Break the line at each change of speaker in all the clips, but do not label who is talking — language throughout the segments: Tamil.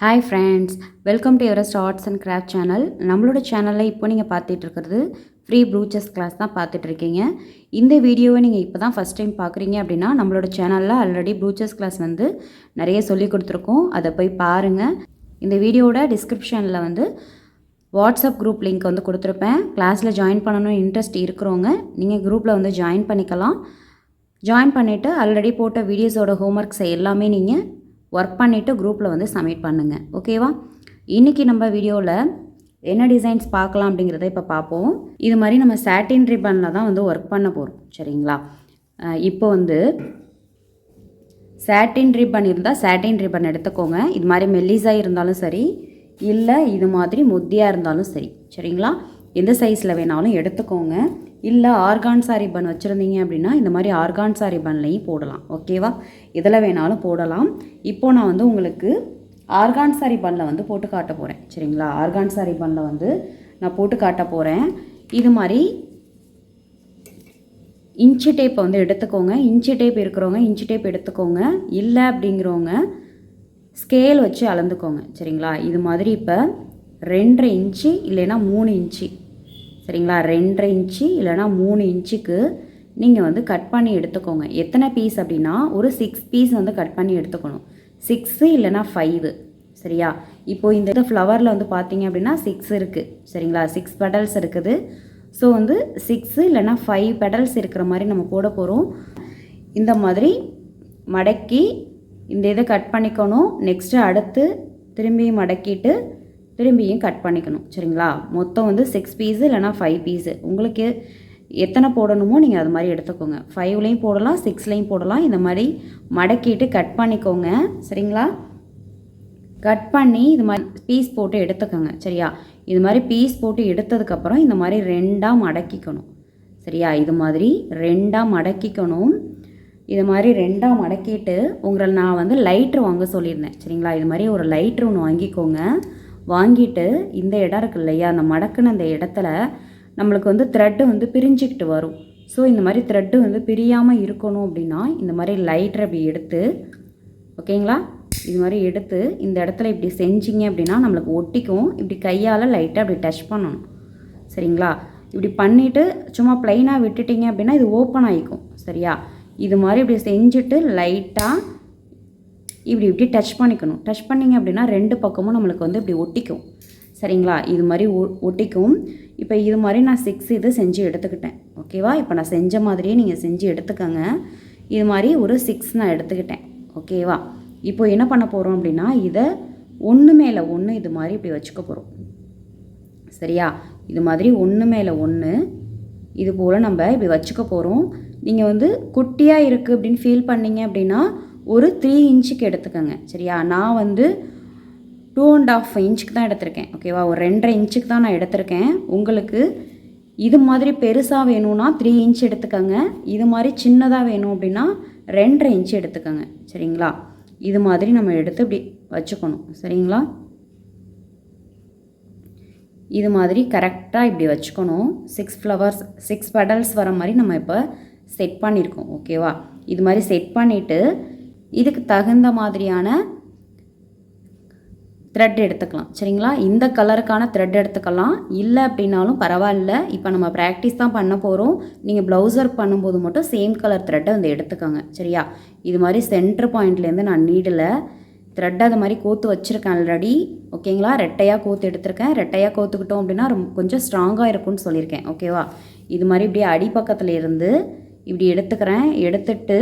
Hi friends, welcome to Everest arts and craft channel. நம்மளோட சேனலில் இப்போ நீங்கள் பார்த்துட்டு இருக்கிறது ஃப்ரீ ப்ரூச்சஸ் கிளாஸ் தான் பார்த்துட்ருக்கீங்க. இந்த வீடியோவை நீங்கள் இப்போ தான் ஃபஸ்ட் டைம் பார்க்குறீங்க அப்படின்னா நம்மளோட சேனலில் ஆல்ரெடி ப்ரூச்சஸ் கிளாஸ் வந்து நிறைய சொல்லி கொடுத்துருக்கோம். அதை போய் பாருங்கள். இந்த வீடியோவோட டிஸ்கிரிப்ஷனில் வந்து வாட்ஸ்அப் குரூப் லிங்க் வந்து கொடுத்துருப்பேன். கிளாஸில் ஜாயின் பண்ணணும்னு இன்ட்ரெஸ்ட் இருக்கிறவங்க நீங்கள் குரூப்பில் வந்து ஜாயின் பண்ணிக்கலாம். ஜாயின் பண்ணிவிட்டு ஆல்ரெடி போட்ட வீடியோஸோட ஹோம்ஒர்க்ஸை எல்லாமே நீங்கள் ஒர்க் பண்ணிவிட்டு குரூப்பில் வந்து சப்மிட் பண்ணுங்கள். ஓகேவா? இன்றைக்கி நம்ம வீடியோவில் என்ன டிசைன்ஸ் பார்க்கலாம் அப்படிங்கிறத இப்போ பார்ப்போம். இது மாதிரி நம்ம சாட்டின் ரிப்பனில் தான் வந்து ஒர்க் பண்ண போகிறோம். சரிங்களா? இப்போ வந்து சாட்டின் ரிப்பன் இருந்தால் சாட்டின் ரிப்பன் எடுத்துக்கோங்க. இது மாதிரி மெல்லிஸாக இருந்தாலும் சரி, இல்லை இது மாதிரி முத்தியாக இருந்தாலும் சரி. சரிங்களா? எந்த சைஸில் வேணாலும் எடுத்துக்கோங்க. இல்லை ஆர்கான்ஸா ரிப்பன் வச்சுருந்தீங்க அப்படின்னா இந்த மாதிரி ஆர்கான்ஸா ரிப்பன்லையும் போடலாம். ஓகேவா? இதில் வேணாலும் போடலாம். இப்போது நான் வந்து உங்களுக்கு ஆர்கான்ஸா ரிப்பனில் வந்து போட்டு காட்ட போகிறேன். சரிங்களா? ஆர்கான்ஸா ரிப்பனில் வந்து நான் போட்டு காட்ட போகிறேன். இது மாதிரி இன்ச்சு டேப்பை வந்து எடுத்துக்கோங்க. இன்ச்சு டேப் இருக்கிறவங்க இன்ச்சு டேப் எடுத்துக்கோங்க. இல்லை அப்படிங்கிறவங்க ஸ்கேல் வச்சு அளந்துக்கோங்க. சரிங்களா? இது மாதிரி இப்போ 2.5 இன்ச்சு இல்லைன்னா 3 இன்ச்சு. சரிங்களா? 2.5 இன்ச்சு இல்லைனா 3 இன்ச்சுக்கு நீங்கள் வந்து கட் பண்ணி எடுத்துக்கோங்க. எத்தனை பீஸ் அப்படின்னா ஒரு 6 பீஸ் வந்து கட் பண்ணி எடுத்துக்கணும். 6 இல்லைனா 5. சரியா? இப்போது இந்த ஃப்ளவரில் வந்து பார்த்தீங்க அப்படின்னா 6 இருக்குது. சரிங்களா? 6 பெடல்ஸ் இருக்குது. ஸோ வந்து 6 இல்லைனா 5 பெடல்ஸ் இருக்கிற மாதிரி நம்ம போட போகிறோம். இந்த மாதிரி மடக்கி இந்த இதை கட் பண்ணிக்கணும். நெக்ஸ்ட்டு அடுத்து திரும்பியும் மடக்கிட்டு திரும்பியும் கட் பண்ணிக்கணும். சரிங்களா? மொத்தம் வந்து 6 பீஸு இல்லைனா 5 பீஸு உங்களுக்கு எத்தனை போடணுமோ நீங்கள் அது மாதிரி எடுத்துக்கோங்க. 5லையும் போடலாம், 6லையும் போடலாம். இந்த மாதிரி மடக்கிட்டு கட் பண்ணிக்கோங்க. சரிங்களா? கட் பண்ணி இது மாதிரி பீஸ் போட்டு எடுத்துக்கோங்க. சரியா? இது மாதிரி பீஸ் போட்டு எடுத்ததுக்கப்புறம் இந்த மாதிரி 2ஆக மடக்கிக்கணும். சரியா? இது மாதிரி 2ஆக மடக்கிக்கணும். இது மாதிரி 2ஆக மடக்கிட்டு உங்களை நான் வந்து லைட்ரு வாங்க சொல்லியிருந்தேன். சரிங்களா? இது மாதிரி ஒரு லைட்ரு ஒன்று வாங்கிக்கோங்க. வாங்கிட்டு இந்த இடம் இருக்கு இல்லையா, அந்த மடக்குன அந்த இடத்துல நம்மளுக்கு வந்து த்ரெட்டு வந்து பிரிஞ்சிக்கிட்டு வரும். ஸோ இந்த மாதிரி த்ரெட்டு வந்து பிரியாமல் இருக்கணும் அப்படின்னா இந்த மாதிரி லைட்டரை இப்படி எடுத்து, ஓகேங்களா, இது மாதிரி எடுத்து இந்த இடத்துல இப்படி செஞ்சிங்க அப்படின்னா நம்மளுக்கு ஒட்டிக்கும். இப்படி கையால் லைட்டாக இப்படி டச் பண்ணணும். சரிங்களா? இப்படி பண்ணிவிட்டு சும்மா ப்ளைனாக விட்டுட்டிங்க அப்படின்னா இது ஓப்பன் ஆகிக்கும். சரியா? இது மாதிரி இப்படி செஞ்சுட்டு லைட்டாக இப்படி டச் பண்ணிக்கணும். டச் பண்ணிங்க அப்படின்னா 2 பக்கமும் நம்மளுக்கு வந்து இப்படி ஒட்டிக்கும். சரிங்களா? இது மாதிரி ஒட்டிக்கும். இப்போ இது மாதிரி நான் 6 இது செஞ்சு எடுத்துக்கிட்டேன். ஓகேவா? இப்போ நான் செஞ்ச மாதிரியே நீங்கள் செஞ்சு எடுத்துக்கோங்க. இது மாதிரி ஒரு 6 நான் எடுத்துக்கிட்டேன். ஓகேவா? இப்போ என்ன பண்ண போகிறோம் அப்படின்னா இதை ஒன்று மேலே ஒன்று இது மாதிரி இப்படி வச்சுக்க போகிறோம். சரியா? இது மாதிரி ஒன்று மேலே ஒன்று இது போல் நம்ம இப்படி வச்சுக்க போகிறோம். நீங்கள் வந்து குட்டியாக இருக்குது அப்படின்னு ஃபீல் பண்ணிங்க அப்படின்னா ஒரு 3 இன்ச்சுக்கு எடுத்துக்கோங்க. சரியா? நான் வந்து 2.5 இன்ச்சுக்கு தான் எடுத்திருக்கேன். ஓகேவா? ஒரு 2.5 இன்ச்சுக்கு தான் நான் எடுத்திருக்கேன். உங்களுக்கு இது மாதிரி பெருசாக வேணும்னா 3 இன்ச் எடுத்துக்கோங்க. இது மாதிரி சின்னதாக வேணும் அப்படின்னா 2.5 இன்ச்சு எடுத்துக்கோங்க. சரிங்களா? இது மாதிரி நம்ம எடுத்து இப்படி வச்சுக்கணும். சரிங்களா? இது மாதிரி கரெக்டாக இப்படி வச்சுக்கணும். 6 ஃப்ளவர்ஸ் 6 பெடல்ஸ் வர மாதிரி நம்ம இப்போ செட் பண்ணியிருக்கோம். ஓகேவா? இது மாதிரி செட் பண்ணிவிட்டு இதுக்கு தகுந்த மாதிரியான த்ரெட் எடுத்துக்கலாம். சரிங்களா? இந்த கலருக்கான த்ரெட் எடுத்துக்கலாம். இல்லை அப்படின்னாலும் பரவாயில்ல. இப்போ நம்ம ப்ராக்டிஸ் தான் பண்ண போகிறோம். நீங்கள் ப்ளவுஸ் ஒர்க் பண்ணும்போது மட்டும் சேம் கலர் த்ரெட்டை வந்து எடுத்துக்கோங்க. சரியா? இது மாதிரி சென்டர் பாயிண்ட்லேருந்து நான் நீடில் த்ரெட்டை அது மாதிரி கோத்து வச்சுருக்கேன் ஆல்ரெடி. ஓகேங்களா? ரெட்டையாக கோத்து எடுத்திருக்கேன். ரெட்டையாக கோத்துக்கிட்டோம் அப்படின்னா கொஞ்சம் ஸ்ட்ராங்காக இருக்கும்னு சொல்லியிருக்கேன். ஓகேவா? இது மாதிரி இப்படி அடிப்பக்கத்தில் இருந்து இப்படி எடுத்துக்கிறேன். எடுத்துட்டு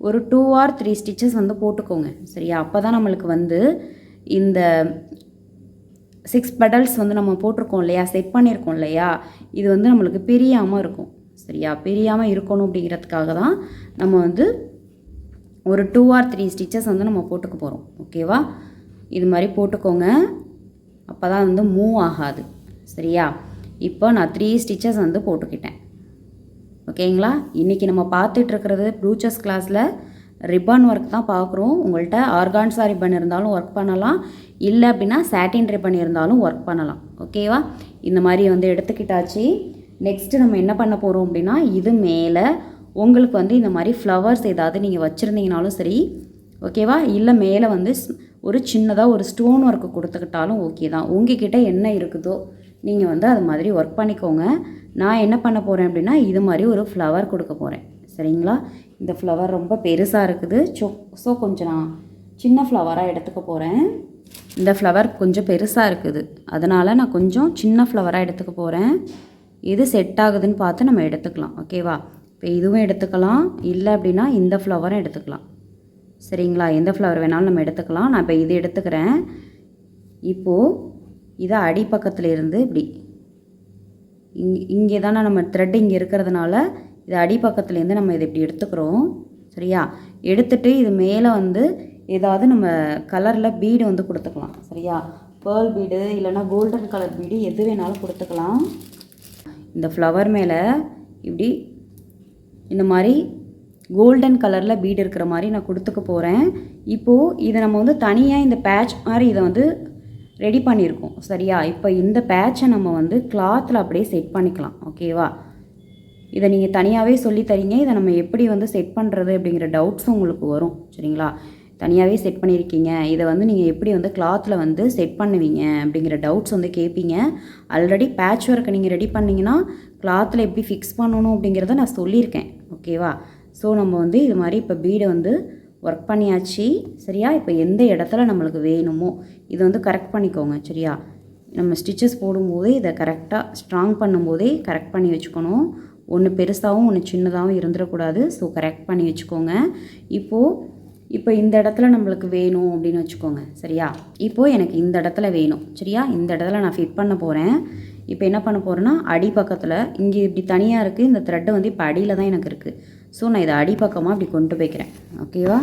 ஒரு 2 or 3 ஸ்டிச்சஸ் வந்து போட்டுக்கோங்க. சரியா? அப்போ தான் நம்மளுக்கு வந்து இந்த 6 பெடல்ஸ் வந்து நம்ம போட்டிருக்கோம் இல்லையா, செட் பண்ணியிருக்கோம் இல்லையா, இது வந்து நம்மளுக்கு பிரியாமல் இருக்கும். சரியா? பிரியாமல் இருக்கணும் அப்படிங்கிறதுக்காக தான் நம்ம வந்து ஒரு 2 or 3 ஸ்டிச்சஸ் வந்து நம்ம போட்டுக்க போகிறோம். ஓகேவா? இது மாதிரி போட்டுக்கோங்க. அப்போ தான் வந்து மூவ் ஆகாது. சரியா? இப்போ நான் 3 ஸ்டிச்சஸ் வந்து போட்டுக்கிட்டேன். ஓகேங்களா? இன்றைக்கி நம்ம பார்த்துட்ருக்கிறது ப்ரூச்சஸ் கிளாஸில் ரிப்பன் ஒர்க் தான் பார்க்குறோம். உங்கள்கிட்ட ஆர்கான்ஸா ரிப்பன் இருந்தாலும் ஒர்க் பண்ணலாம். இல்லை அப்படின்னா சாட்டின் ரிப்பன் இருந்தாலும் ஒர்க் பண்ணலாம். ஓகேவா? இந்த மாதிரி வந்து எடுத்துக்கிட்டாச்சு. நெக்ஸ்ட்டு நம்ம என்ன பண்ண போகிறோம் அப்படின்னா இது மேலே உங்களுக்கு வந்து இந்த மாதிரி ஃப்ளவர்ஸ் ஏதாவது நீங்கள் வச்சுருந்தீங்கனாலும் சரி. ஓகேவா? இல்லை மேலே வந்து ஒரு சின்னதாக ஒரு ஸ்டோன் ஒர்க்கு கொடுத்துக்கிட்டாலும் ஓகே தான். உங்ககிட்ட என்ன இருக்குதோ நீங்கள் வந்து அது மாதிரி ஒர்க் பண்ணிக்கோங்க. நான் என்ன பண்ண போகிறேன் அப்படின்னா இது மாதிரி ஒரு ஃப்ளவர் கொடுக்க போகிறேன். சரிங்களா? இந்த ஃப்ளவர் ரொம்ப பெருசாக இருக்குது. ஸோ கொஞ்சம் நான் சின்ன ஃப்ளவராக எடுத்துக்க போகிறேன். இந்த ஃப்ளவர் கொஞ்சம் பெருசாக இருக்குது, அதனால் நான் கொஞ்சம் சின்ன ஃப்ளவராக எடுத்துக்க போகிறேன். எது செட் ஆகுதுன்னு பார்த்து நம்ம எடுத்துக்கலாம். ஓகேவா? இப்போ இதுவும் எடுத்துக்கலாம், இல்லை அப்படின்னா இந்த ஃப்ளவரும் எடுத்துக்கலாம். சரிங்களா? எந்த ஃப்ளவர் வேணாலும் நம்ம எடுத்துக்கலாம். நான் இப்போ இது எடுத்துக்கிறேன். இப்போது இதை அடிப்பக்கத்தில் இருந்து இப்படி இங்கே தானே நம்ம த்ரெட் இங்கே இருக்கிறதுனால இது அடிப்பக்கத்துலேருந்து நம்ம இதை இப்படி எடுத்துக்கிறோம். சரியா? எடுத்துகிட்டு இது மேலே வந்து ஏதாவது நம்ம கலரில் பீடு வந்து கொடுத்துக்கலாம். சரியா? பேர்ல் பீடு இல்லைனா கோல்டன் கலர் பீடு எது வேணாலும் கொடுத்துக்கலாம். இந்த ஃப்ளவர் மேலே இப்படி இந்த மாதிரி கோல்டன் கலரில் பீடு இருக்கிற மாதிரி நான் கொடுத்துக்க போகிறேன். இப்போது இதை நம்ம வந்து தனியாக இந்த பேட்ச் மாதிரி இதை வந்து ரெடி பண்ணியிருக்கோம். சரியா? இப்போ இந்த பேட்சை நம்ம வந்து கிளாத்தில் அப்படியே செட் பண்ணிக்கலாம். ஓகேவா? இதை நீங்கள் தனியாகவே சொல்லி தரீங்க. இதை நம்ம எப்படி வந்து செட் பண்ணுறது அப்படிங்கிற டவுட்ஸும் உங்களுக்கு வரும். சரிங்களா? தனியாகவே செட் பண்ணியிருக்கீங்க, இதை வந்து நீங்கள் எப்படி வந்து கிளாத்தில் வந்து செட் பண்ணுவீங்க அப்படிங்கிற டவுட்ஸ் வந்து கேட்பீங்க. ஆல்ரெடி பேட்ச் ஒர்க்கை நீங்கள் ரெடி பண்ணிங்கன்னா கிளாத்தில் எப்படி ஃபிக்ஸ் பண்ணணும் அப்படிங்கிறத நான் சொல்லியிருக்கேன். ஓகேவா? ஸோ நம்ம வந்து இது மாதிரி இப்போ பீடை வந்து ஒர்க் பண்ணியாச்சு. சரியா? இப்போ எந்த இடத்துல நம்மளுக்கு வேணுமோ இதை வந்து கரெக்ட் பண்ணிக்கோங்க. சரியா? நம்ம ஸ்டிச்சஸ் போடும்போது இதை கரெக்டாக ஸ்ட்ராங் பண்ணும்போதே கரெக்ட் பண்ணி வச்சுக்கணும். ஒன்று பெருசாகவும் ஒன்று சின்னதாகவும் இருந்துடக்கூடாது. ஸோ கரெக்ட் பண்ணி வச்சுக்கோங்க. இப்போ இந்த இடத்துல நம்மளுக்கு வேணும் அப்படின்னு வச்சுக்கோங்க. சரியா? இப்போது எனக்கு இந்த இடத்துல வேணும். சரியா? இந்த இடத்துல நான் ஃபிட் பண்ண போகிறேன். இப்போ என்ன பண்ண போகிறேன்னா அடிப்பக்கத்தில் இங்கே இப்படி தனியாக இருக்குது, இந்த த்ரெட்டு வந்து இப்போ அடியில் தான் எனக்கு இருக்குது. ஸோ நான் இதை அடிப்பக்கமாக அப்படி கொண்டு போய்க்கிறேன். ஓகேவா?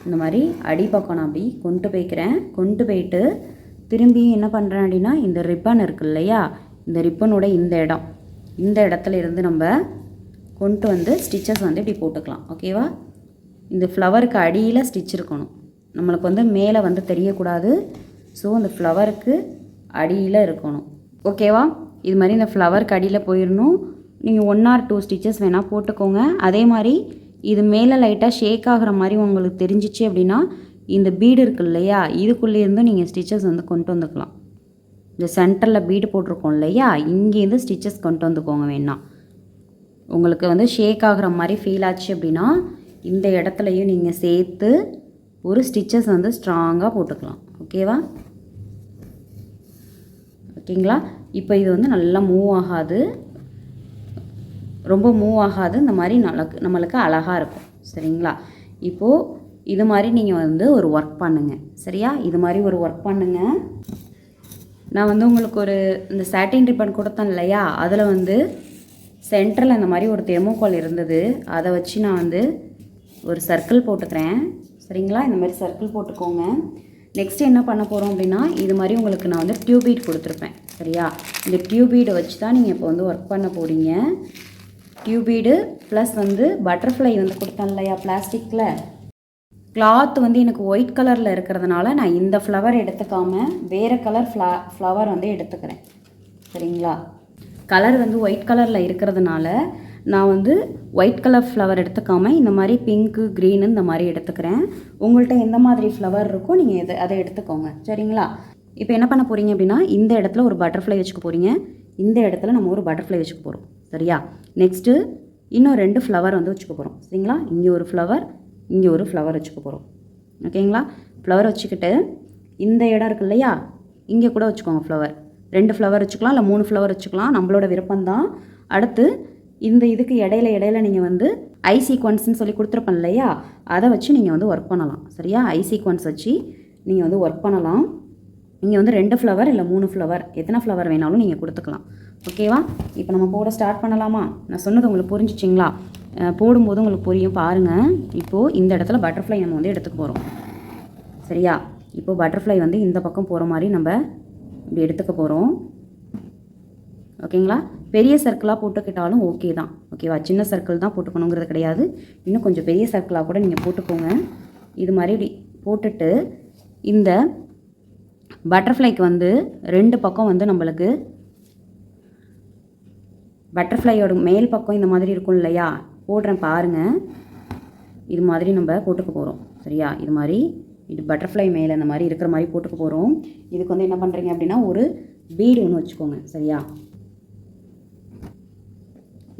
இந்த மாதிரி அடிப்பக்கம் நான் அப்படி கொண்டு போய்க்கிறேன். கொண்டு போயிட்டு திரும்பி என்ன பண்ணுறேன் அப்படின்னா இந்த ரிப்பன் இருக்குது இல்லையா, இந்த ரிப்பனோட இந்த இடத்துல இருந்து நம்ம கொண்டு வந்து ஸ்டிச்சஸ் வந்து இப்படி போட்டுக்கலாம். ஓகேவா? இந்த ஃப்ளவருக்கு அடியில் ஸ்டிச் இருக்கணும், நம்மளுக்கு வந்து மேலே வந்து தெரியக்கூடாது. ஸோ இந்த ஃப்ளவருக்கு அடியில் இருக்கணும். ஓகேவா? இது மாதிரி இந்த ஃப்ளவருக்கு அடியில் போயிடணும். நீங்கள் 1 or 2 ஸ்டிச்சஸ் வேணால் போட்டுக்கோங்க. அதே மாதிரி இது மேலே லைட்டாக ஷேக் ஆகிற மாதிரி உங்களுக்கு தெரிஞ்சிச்சு அப்படின்னா இந்த பீடு இருக்குது இல்லையா, இதுக்குள்ளேருந்து நீங்கள் ஸ்டிச்சஸ் வந்து கொண்டு வந்துக்கலாம். இந்த சென்டரில் பீடு போட்டிருக்கோம் இல்லையா, இங்கேருந்து ஸ்டிச்சஸ் கொண்டு வந்துக்கோங்க. வேணாம் உங்களுக்கு வந்து ஷேக் ஆகிற மாதிரி ஃபீல் ஆச்சு அப்படின்னா இந்த இடத்துலையும் நீங்கள் சேர்த்து ஒரு ஸ்டிச்சஸ் வந்து ஸ்ட்ராங்காக போட்டுக்கலாம். ஓகேவா? ஓகேங்களா? இப்போ இது வந்து நல்லா மூவ் ஆகாது, ரொம்ப மூவ் ஆகாது. இந்த மாதிரி நம்மளுக்கு அழகாக இருக்கும். சரிங்களா? இப்போது இது மாதிரி நீங்கள் வந்து ஒரு ஒர்க் பண்ணுங்கள். சரியா? இது மாதிரி ஒரு ஒர்க் பண்ணுங்கள். நான் வந்து உங்களுக்கு ஒரு இந்த சாட்டின் ரிப்பன் கொடுத்தேன் இல்லையா, அதில் வந்து சென்டரில் இந்த மாதிரி ஒரு தெர்மோகால் இருந்தது. அதை வச்சு நான் வந்து ஒரு சர்க்கிள் போட்டுக்கிறேன். சரிங்களா? இந்த மாதிரி சர்க்கிள் போட்டுக்கோங்க. நெக்ஸ்ட்டு என்ன பண்ண போகிறோம் அப்படின்னா இது மாதிரி உங்களுக்கு நான் வந்து டியூப் பீட் கொடுத்துருப்பேன். சரியா? இந்த டியூப் பீடை வச்சு தான் நீங்கள் இப்போ வந்து ஒர்க் பண்ண போகிறீங்க. டியூப் பீடு ப்ளஸ் வந்து பட்டர்ஃப்ளை வந்து கொடுத்தேன் இல்லையா பிளாஸ்டிக்கில். கிளாத் வந்து எனக்கு ஒயிட் கலரில் இருக்கிறதுனால நான் இந்த ஃப்ளவர் எடுத்துக்காமல் வேறு கலர் ஃப்ளவர் வந்து எடுத்துக்கிறேன். சரிங்களா? கலர் வந்து ஒயிட் கலரில் இருக்கிறதுனால நான் வந்து ஒயிட் கலர் ஃப்ளவர் எடுத்துக்காமல் இந்த மாதிரி பிங்க்கு க்ரீனு இந்த மாதிரி எடுத்துக்கிறேன். உங்கள்கிட்ட எந்த மாதிரி ஃப்ளவர் இருக்கோ நீங்கள் அதை எடுத்துக்கோங்க. சரிங்களா? இப்போ என்ன பண்ண போகிறீங்க அப்படின்னா இந்த இடத்துல ஒரு பட்டர்ஃப்ளை வச்சுக்க போகிறீங்க, இந்த இடத்துல நம்ம ஒரு பட்டர்ஃப்ளை வச்சுக்க போகிறோம். சரியா? நெக்ஸ்ட்டு இன்னும் 2 ஃப்ளவர் வந்து வச்சுக்க போகிறோம். சரிங்களா? இங்கே ஒரு ஃப்ளவர், இங்கே ஒரு ஃப்ளவர் வச்சுக்க போகிறோம். ஓகேங்களா? ஃப்ளவர் வச்சுக்கிட்டு இந்த இடம் இருக்கு இல்லையா, இங்கே கூட வச்சுக்கோங்க ஃப்ளவர். 2 ஃப்ளவர் வச்சுக்கலாம், இல்லை 3 ஃப்ளவர் வச்சுக்கலாம், நம்மளோட விருப்பம்தான். அடுத்து இந்த இதுக்கு இடையில நீங்கள் வந்து ஐ சீக்வன்ஸ்னு சொல்லி கொடுத்துருப்பேன் இல்லையா, அதை வச்சு நீங்கள் வந்து ஒர்க் பண்ணலாம். சரியா? ஐ சீக்வன்ஸ் வச்சு நீங்கள் வந்து ஒர்க் பண்ணலாம். நீங்கள் வந்து 2 ஃப்ளவர் இல்லை 3 ஃப்ளவர் எத்தனை ஃப்ளவர் வேணாலும் நீங்கள் கொடுத்துக்கலாம். ஓகேவா? இப்போ நம்ம போட ஸ்டார்ட் பண்ணலாமா? நான் சொன்னது உங்களுக்கு புரிஞ்சிச்சிங்களா? போடும்போது உங்களுக்கு புரியும் பாருங்கள். இப்போது இந்த இடத்துல பட்டர்ஃப்ளை நம்ம வந்து எடுத்துக்க போகிறோம். சரியா? இப்போது பட்டர்ஃப்ளை வந்து இந்த பக்கம் போகிற மாதிரி நம்ம இப்படி எடுத்துக்க போகிறோம். ஓகேங்களா? பெரிய சர்க்கிளாக போட்டுக்கிட்டாலும் ஓகே தான். ஓகேவா? சின்ன சர்க்கிள் தான் போட்டுக்கணுங்கிறது கிடையாது, இன்னும் கொஞ்சம் பெரிய சர்க்கிளாக கூட நீங்கள் போட்டுக்கோங்க. இது மாதிரி இப்படி போட்டுட்டு இந்த பட்டர்ஃப்ளைக்கு வந்து 2 பக்கம் வந்து நம்மளுக்கு பட்டர்ஃப்ளையோட மேல் பக்கம் இந்த மாதிரி இருக்கும் இல்லையா, போடுறேன் பாருங்கள். இது மாதிரி நம்ம போட்டுக்க போகிறோம். சரியா? இது மாதிரி இது பட்டர்ஃப்ளை மேலே இந்த மாதிரி இருக்கிற மாதிரி போட்டுக்க போகிறோம். இதுக்கு வந்து என்ன பண்ணுறீங்க அப்படின்னா ஒரு பீடு ஒன்று வச்சுக்கோங்க. சரியா,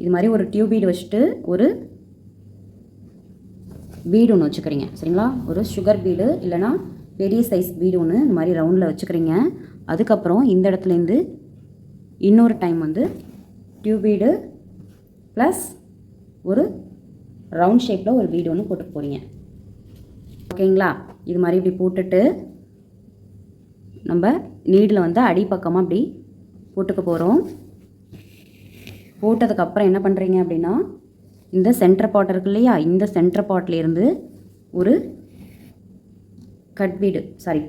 இது மாதிரி ஒரு டியூப் பீடு வச்சுட்டு ஒரு பீடு ஒன்று வச்சுக்கிறீங்க. சரிங்களா, ஒரு சுகர் பீடு இல்லைனா பெரிய சைஸ் பீடு ஒன்று இந்த மாதிரி ரவுண்டில் வச்சுக்கிறீங்க. அதுக்கப்புறம் இந்த இடத்துலேருந்து இன்னொரு டைம் வந்து டியூப் பீடு ப்ளஸ் ஒரு ரவுண்ட் ஷேப்பில் ஒரு பீடு ஒன்று போட்டுக்க போகிறீங்க. ஓகேங்களா, இது மாதிரி இப்படி போட்டுட்டு நம்ம நீடில் வந்து அடிப்பக்கமாக இப்படி போட்டுக்க போகிறோம். போட்டதுக்கப்புறம் என்ன பண்ணுறீங்க அப்படின்னா இந்த சென்டர் பாட் இருக்கு இல்லையா, இந்த சென்டர் பாட்லேருந்து ஒரு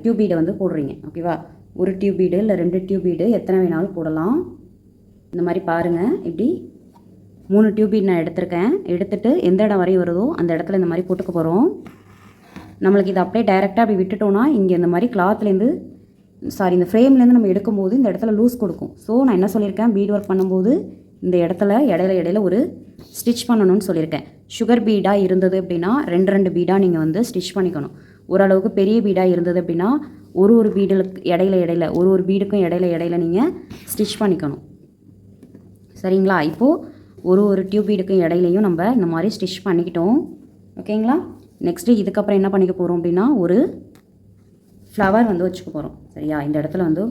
டியூப் பீடை வந்து போடுறீங்க. ஓகேவா, ஒரு டியூப் பீடு இல்லை 2 டியூப் பீடு எத்தனை வேணாலும் போடலாம். இந்த மாதிரி பாருங்கள், இப்படி 3 டியூப் பீட் நான் எடுத்திருக்கேன். எடுத்துகிட்டு எந்த இடம் வரையும் வருதோ அந்த இடத்துல இந்த மாதிரி போட்டுக்க போகிறோம். நம்மளுக்கு இதை அப்படியே டைரெக்டாக அப்படி விட்டுட்டோன்னா இங்கே இந்த மாதிரி கிளாத்லேருந்து இந்த ஃப்ரேம்லேருந்து நம்ம எடுக்கும்போது இந்த இடத்துல லூஸ் கொடுக்கும். ஸோ நான் என்ன சொல்லியிருக்கேன், பீட் ஒர்க் பண்ணும்போது இந்த இடத்துல இடையில ஒரு ஸ்டிச் பண்ணணும்னு சொல்லியிருக்கேன். சுகர் பீடாக இருந்தது அப்படின்னா 2 பீடாக நீங்கள் வந்து ஸ்டிச் பண்ணிக்கணும். ஓரளவுக்கு பெரிய பீடாக இருந்தது அப்படின்னா ஒரு பீடுக்கு இடையில ஒரு பீடுக்கும் இடையில நீங்கள் ஸ்டிச் பண்ணிக்கணும். சரிங்களா, இப்போது ஒரு டியூப் பீடுக்கும் இடையிலையும் நம்ம இந்த மாதிரி ஸ்டிச் பண்ணிக்கிட்டோம். ஓகேங்களா, நெக்ஸ்ட்டு இதுக்கப்புறம் என்ன பண்ணிக்க போகிறோம் அப்படின்னா ஒரு ஃப்ளவர் வந்து வச்சுக்க போகிறோம். சரியா, இந்த இடத்துல வந்து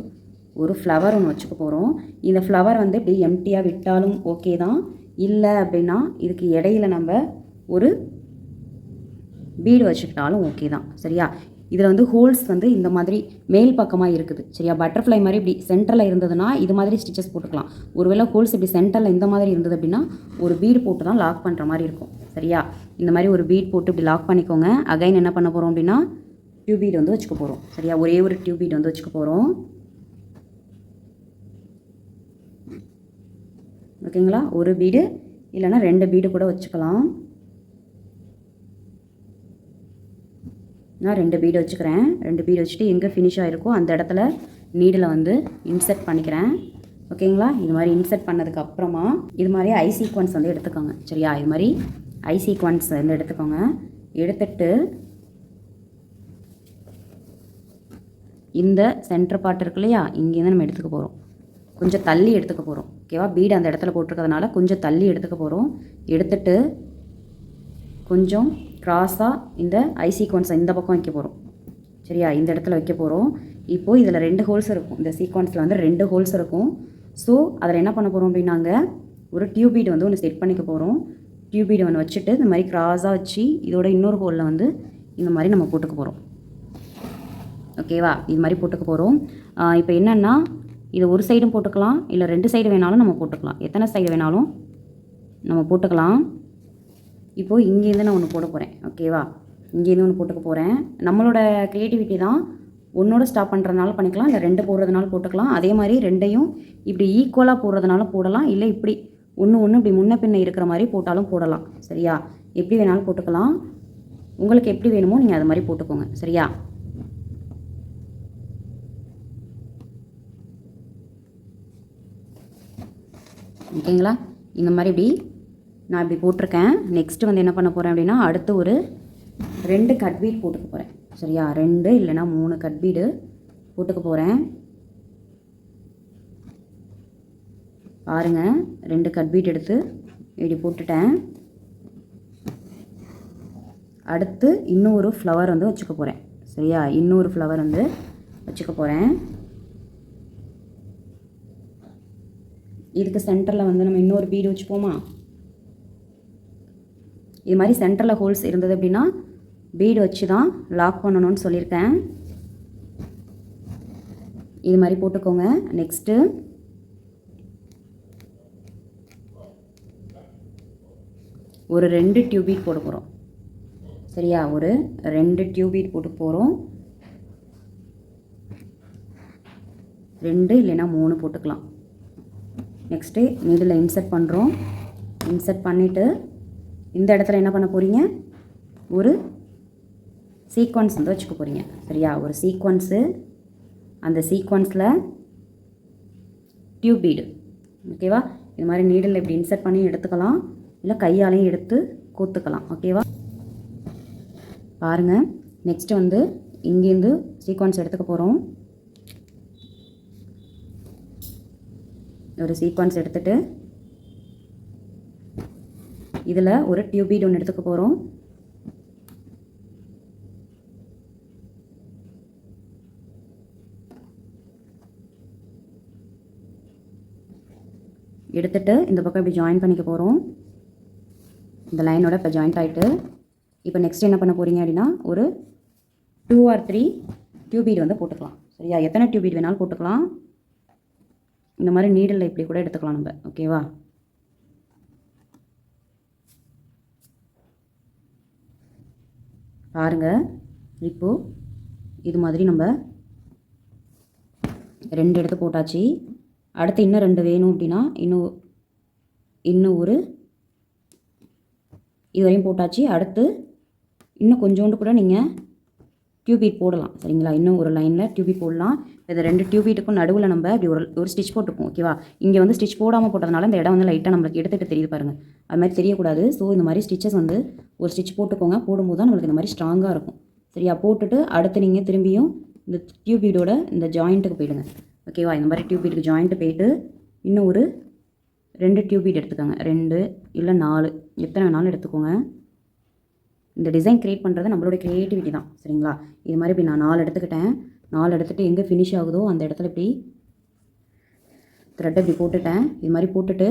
ஒரு ஃப்ளவர் ஒன்று வச்சுக்க போகிறோம். இந்த ஃப்ளவர் வந்து இப்படி எம்டியாக விட்டாலும் ஓகே தான். இல்லை அப்படின்னா இதுக்கு இடையில நம்ம ஒரு பீடு வச்சுக்கிட்டாலும் ஓகே தான். சரியா, இதில் வந்து ஹோல்ஸ் வந்து இந்த மாதிரி மேல் பக்கமாக இருக்குது. சரியா, பட்டர்ஃப்ளை மாதிரி இப்படி சென்டரில் இருந்ததுன்னா இது மாதிரி ஸ்டிச்சஸ் போட்டுக்கலாம். ஒருவேளை ஹோல்ஸ் இப்படி சென்டரில் இந்த மாதிரி இருந்தது அப்படின்னா ஒரு பீடு போட்டு தான் லாக் பண்ணுற மாதிரி இருக்கும். சரியா, இந்த மாதிரி ஒரு பீட் போட்டு இப்படி லாக் பண்ணிக்கோங்க. அகைன் என்ன பண்ண போகிறோம் அப்படின்னா டியூப் பீட் வந்து வச்சுக்க போகிறோம். சரியா, ஒரே ஒரு டியூப் பீட் வந்து வச்சுக்க போகிறோம். ஓகேங்களா, ஒரு பீடு இல்லைன்னா 2 பீடு கூட வச்சுக்கலாம். நான் 2 பீடு வச்சுக்கிறேன். 2 பீடு வச்சுட்டு எங்கே ஃபினிஷ் ஆகிருக்கோ அந்த இடத்துல நீடில் வந்து இன்சர்ட் பண்ணிக்கிறேன். ஓகேங்களா, இது மாதிரி இன்சர்ட் பண்ணதுக்கப்புறமா இது மாதிரி ஐ சீக்வன்ஸ் வந்து எடுத்துக்கோங்க. சரியா, இது மாதிரி ஐ சீக்வன்ஸ் வந்து எடுத்துக்கோங்க. எடுத்துட்டு இந்த சென்டர் பார்ட் இருக்கு இல்லையா, இங்கேருந்து நம்ம எடுத்துக்க போகிறோம். கொஞ்சம் தள்ளி எடுத்துக்க போகிறோம். ஓகேவா, பீடு அந்த இடத்துல போட்டிருக்கிறதுனால கொஞ்சம் தள்ளி எடுத்துக்க போகிறோம். எடுத்துட்டு கொஞ்சம் க்ராஸாக இந்த ஐ சீக்வன்ஸை இந்த பக்கம் வைக்க போகிறோம். சரியா, இந்த இடத்துல வைக்க போகிறோம். இப்போது இதில் 2 ஹோல்ஸ் இருக்கும். இந்த சீக்வன்ஸில் வந்து 2 ஹோல்ஸ் இருக்கும். ஸோ அதில் என்ன பண்ண போகிறோம் அப்படின்னாங்க ஒரு டியூப் பீடு வந்து ஒன்று செட் பண்ணிக்க போகிறோம். டியூப் பீடு ஒன்று வச்சுட்டு இந்த மாதிரி க்ராஸாக வச்சு இதோட இன்னொரு ஹோலில் வந்து இந்த மாதிரி நம்ம போட்டுக்க போகிறோம். ஓகேவா, இது மாதிரி போட்டுக்க போகிறோம். இப்போ என்னென்னா இது ஒரு சைடும் போட்டுக்கலாம், இல்லை 2 சைடு வேணாலும் நம்ம போட்டுக்கலாம். எத்தனை சைடு வேணாலும் நம்ம போட்டுக்கலாம். இப்போது இங்கேருந்து நான் ஒன்று போட போகிறேன். ஓகேவா, இங்கேருந்து ஒன்று போட்டுக்க போகிறேன். நம்மளோட க்ரியேட்டிவிட்டி தான். ஒன்றோட ஸ்டாப் பண்ணுறதுனால பண்ணிக்கலாம், இல்லை 2 போடுறதுனால போட்டுக்கலாம். அதே மாதிரி 2ஐயும் இப்படி ஈக்குவலாக போடுறதுனால போடலாம், இல்லை இப்படி ஒன்று இப்படி முன்ன பின்ன இருக்கிற மாதிரி போட்டாலும் போடலாம். சரியா, எப்படி வேணாலும் போட்டுக்கலாம். உங்களுக்கு எப்படி வேணுமோ நீங்கள் அது மாதிரி போட்டுக்கோங்க. சரியா, ஓகேங்களா, இந்த மாதிரி இப்படி நான் இப்படி போட்டிருக்கேன். நெக்ஸ்ட்டு வந்து என்ன பண்ண போகிறேன் அப்படின்னா அடுத்து ஒரு 2 கட் பீட் போட்டுக்க போகிறேன். சரியா, 2 இல்லைனா 3 கட் பீடு போட்டுக்க போகிறேன். பாருங்கள், 2 கட் பீட் எடுத்து இப்படி போட்டுட்டேன். அடுத்து இன்னொரு ஃப்ளவர் வந்து வச்சுக்க போகிறேன். சரியா, இன்னொரு ஃப்ளவர் வந்து வச்சுக்க போகிறேன். இதுக்கு சென்டரில் வந்து நம்ம இன்னொரு பீடு வச்சுப்போமா. இது மாதிரி சென்டரில் ஹோல்ஸ் இருந்தது அப்படின்னா பீடு வச்சு தான் லாக் பண்ணணும்னு சொல்லியிருக்கேன். இது மாதிரி போட்டுக்கோங்க. நெக்ஸ்ட்டு ஒரு 2 டியூப் பீட் போட போகிறோம். சரியா, ஒரு 2 டியூப் பீட் போட்டு போகிறோம். 2 இல்லைன்னா 3 போட்டுக்கலாம். நெக்ஸ்ட்டு நீடில் இன்சர்ட் பண்ணுறோம். இன்சர்ட் பண்ணிவிட்டு இந்த இடத்துல என்ன பண்ண போகிறீங்க, ஒரு சீக்வன்ஸ் வந்து வச்சுக்க போகிறீங்க. சரியா, ஒரு சீக்வன்ஸு, அந்த சீக்வன்ஸில் டியூப் பீடு. ஓகேவா, இது மாதிரி நீடில் இப்படி இன்சர்ட் பண்ணி எடுத்துக்கலாம், இல்லை கையாலையும் எடுத்து கோத்துக்கலாம். ஓகேவா, பாருங்கள். நெக்ஸ்ட்டு வந்து இங்கேருந்து சீக்வன்ஸ் எடுத்துக்க போகிறோம். ஒரு சீக்வன்ஸ் எடுத்துகிட்டு இதில் ஒரு டியூப் பீட் ஒன்று எடுத்துக்க போகிறோம். எடுத்துகிட்டு இந்த பக்கம் இப்படி ஜாயின் பண்ணிக்க போகிறோம். இந்த லைனோட இப்போ ஜாயிண்ட் ஆகிட்டு இப்போ நெக்ஸ்ட் என்ன பண்ண போகிறீங்க அப்படின்னா ஒரு 2 or 3 டியூப் பீட் வந்து போட்டுக்கலாம். சரியா? எத்தனை டியூப் பீட் வேணாலும் போட்டுக்கலாம். இந்த மாதிரி நீடில் இப்படி கூட எடுத்துக்கலாம் நம்ம. ஓகேவா? பாருங்கள், இப்போது இது மாதிரி நம்ம 2 எடுத்து போட்டாச்சு. அடுத்து இன்னும் 2 வேணும் அப்படின்னா இன்னும் ஒரு இதுவரையும் போட்டாச்சு. அடுத்து இன்னும் கொஞ்சோண்டு கூட நீங்கள் டியூப் பீட் போடலாம். சரிங்களா? இன்னும் ஒரு லைனில் டியூப் பீட் போடலாம். இந்த 2 டியூப் பீட்டுக்கும் நடுவில் நம்ம இப்படி ஒரு ஸ்டிச் போட்டுப்போம். ஓகேவா? இங்கே வந்து ஸ்டிச் போடாமல் போட்டதுனால இந்த இடம் வந்து லைட்டாக நம்மளுக்கு எடுத்துகிட்டு தெரியுது பாருங்கள். அது மாதிரி தெரியக்கூடாது. ஸோ இந்த மாதிரி ஸ்டிச்சஸ் வந்து ஒரு ஸ்டிச் போட்டுக்கோங்க. போடும்போது தான் நம்மளுக்கு இந்த மாதிரி ஸ்ட்ராங்காக இருக்கும். சரியா? போட்டுட்டு அடுத்து நீங்கள் திரும்பியும் இந்த டியூப் பீடோட இந்த ஜாயிண்ட்டுக்கு போயிடுங்க. ஓகேவா? இந்த மாதிரி டியூப் பீட்டுக்கு ஜாயிண்ட்டு போயிட்டு இன்னும் ஒரு 2 டியூப் பீட் எடுத்துக்கோங்க. 2 இல்லை 4 எத்தனை வேணாலும் எடுத்துக்கோங்க. இந்த டிசைன் க்ரியேட் பண்ணுறது நம்மளோட க்ரியேட்டிவிட்டி தான். சரிங்களா? இது மாதிரி இப்படி நான் 4 எடுத்துக்கிட்டேன். 4 எடுத்துகிட்டு எங்கே ஃபினிஷ் ஆகுதோ அந்த இடத்துல இப்படி த்ரெட்டை இப்படி போட்டுட்டேன். இது மாதிரி போட்டுட்டு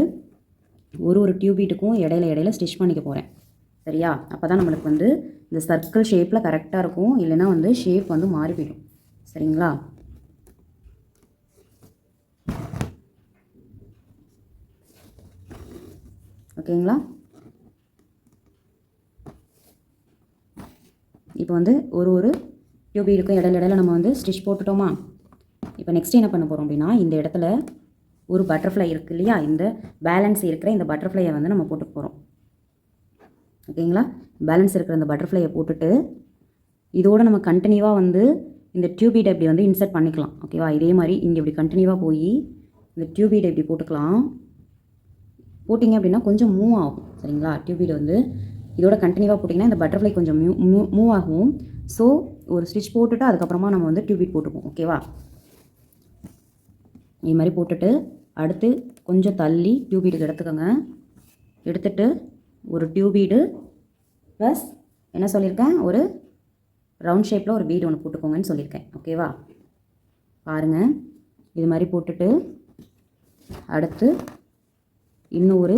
ஒரு டியூப் பீட்டுக்கும் இடையில ஸ்டிச் பண்ணிக்க போகிறேன். சரியா? அப்போ தான் நம்மளுக்கு வந்து இந்த சர்க்கிள் ஷேப்பில் கரெக்டாக இருக்கும். இல்லைன்னா வந்து ஷேப் வந்து மாறி போயிடும். சரிங்களா? ஓகேங்களா? இப்போ வந்து ஒரு டியூப் பீடுக்கும் இடையில நம்ம வந்து ஸ்டிச் போட்டுட்டோமா? இப்போ நெக்ஸ்ட் என்ன பண்ண போகிறோம் அப்படின்னா இந்த இடத்துல ஒரு பட்டர்ஃப்ளை இருக்குது இல்லையா? இந்த பேலன்ஸ் இருக்கிற இந்த பட்டர்ஃப்ளையை வந்து நம்ம போட்டு போகிறோம். ஓகேங்களா? பேலன்ஸ் இருக்கிற இந்த பட்டர்ஃப்ளையை போட்டுட்டு இதோடு நம்ம கண்டினியூவாக வந்து இந்த டியூப் பீடை இப்படி வந்து இன்சர்ட் பண்ணிக்கலாம். ஓகேவா? இதே மாதிரி இங்கே இப்படி கண்டினியூவாக போய் இந்த டியூப் பீடை இப்படி போட்டுக்கலாம். போட்டிங்க அப்படின்னா கொஞ்சம் மூவ் ஆகும். சரிங்களா? டியூப் பீடை வந்து இதோட கண்டினியூவாக போட்டிங்கன்னா இந்த பட்டர்ஃப்ளை கொஞ்சம் மூவ் ஆகும். ஸோ ஒரு ஸ்டிச் போட்டுட்டு அதுக்கப்புறமா நம்ம வந்து டியூப் பீட் போட்டுப்போம். ஓகேவா? இது மாதிரி போட்டுட்டு அடுத்து கொஞ்சம் தள்ளி டியூப் பீடுக்கு எடுத்துக்கோங்க. எடுத்துகிட்டு ஒரு டியூப் பீடு ப்ளஸ் என்ன சொல்லியிருக்கேன், ஒரு ரவுண்ட் ஷேப்பில் ஒரு பீடு ஒன்று போட்டுக்கோங்கன்னு சொல்லியிருக்கேன். ஓகேவா? பாருங்கள், இது மாதிரி போட்டுட்டு அடுத்து இன்னும் ஒரு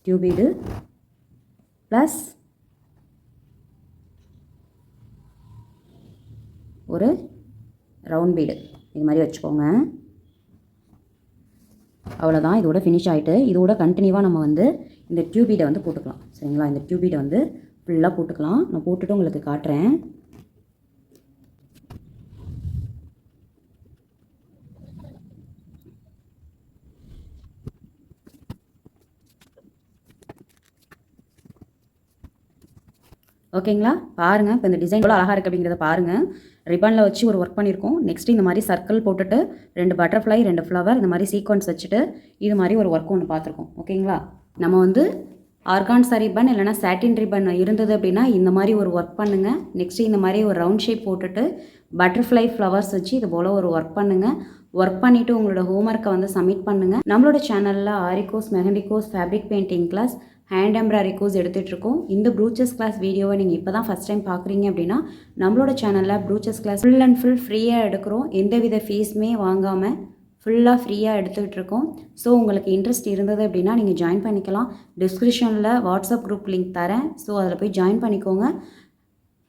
டியூப் பீடு ப்ளஸ் ஒரு ரவுண்ட் பீடு இது மாதிரி வச்சுக்கோங்க. அவ்வளோதான், இதோட ஃபினிஷ் ஆகிட்டு இதோட கண்டினியூவாக நம்ம வந்து இந்த டியூப் பீடை வந்து போட்டுக்கலாம். சரிங்களா? இந்த டியூப் பீடை வந்து ஃபுல்லாக போட்டுக்கலாம். நான் போட்டுட்டு உங்களுக்கு காட்டுறேன். ஓகேங்களா? பாருங்கள், இப்போ இந்த டிசைன் எவ்வளோ அழகாக இருக்குது அப்படிங்கிறத பாருங்கள். ரிப்பனில் வச்சு ஒரு ஒர்க் பண்ணியிருக்கோம். நெக்ஸ்ட்டு இந்த மாதிரி சர்க்கிள் போட்டுட்டு 2 பட்டர்ஃப்ளை 2 ஃப்ளவர் இந்த மாதிரி சீக்வன்ஸ் வச்சுட்டு இது மாதிரி ஒரு ஒர்க் ஒன்று பார்த்துருக்கோம். ஓகேங்களா? நம்ம வந்து ஆர்கான்ஸா ரிப்பன் இல்லைனா சாட்டின் ரிப்பன் இருந்தது அப்படின்னா இந்த மாதிரி ஒரு ஒர்க் பண்ணுங்கள். நெக்ஸ்ட்டு இந்த மாதிரி ஒரு ரவுண்ட் ஷேப் போட்டுட்டு பட்டர்ஃப்ளை ஃப்ளவர்ஸ் வச்சு இது போல் ஒரு ஒர்க் பண்ணுங்கள். ஒர்க் பண்ணிவிட்டு உங்களோட ஹோம்ஒர்க்கை வந்து சப்மிட் பண்ணுங்கள். நம்மளோட சேனலில் aari course, mehndi course, fabric painting class, hand embroidery course எடுத்துகிட்ருக்கோம். இந்த ப்ரூச்சஸ் கிளாஸ் வீடியோவை நீங்கள் இப்போ தான் ஃபஸ்ட் டைம் பார்க்குறீங்க அப்படின்னா நம்மளோட சேனலில் ப்ரூச்சஸ் கிளாஸ் ஃபுல் அண்ட் ஃபுல் ஃப்ரீயாக எடுக்கிறோம். எந்தவித ஃபீஸுமே வாங்காமல் ஃபுல்லாக ஃப்ரீயாக எடுத்துக்கிட்டு இருக்கோம். ஸோ உங்களுக்கு இன்ட்ரெஸ்ட் இருந்தது அப்படின்னா நீங்கள் ஜாயின் பண்ணிக்கலாம். டிஸ்கிரிப்ஷனில் வாட்ஸ்அப் குரூப் லிங்க் தரேன். ஸோ அதில் போய் ஜாயின் பண்ணிக்கோங்க.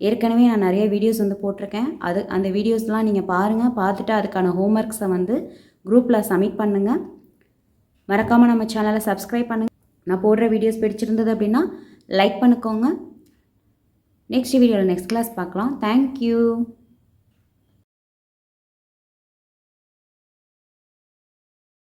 ஏற்கனவே நான் நிறைய வீடியோஸ் வந்து போட்டிருக்கேன். அந்த வீடியோஸ்லாம் நீங்கள் பாருங்கள். பார்த்துட்டு அதுக்கான ஹோம்ஒர்க்ஸை வந்து குரூப்பில் சப்மிட் பண்ணுங்கள். மறக்காமல் நம்ம சேனலை சப்ஸ்கிரைப் பண்ணுங்கள். நான் போடுற வீடியோஸ் பிடிச்சிருந்தது அப்படின்னா லைக் பண்ணிக்கோங்க. நெக்ஸ்ட் வீடியோவில் நெக்ஸ்ட் கிளாஸ் பார்க்கலாம். தேங்க்யூ.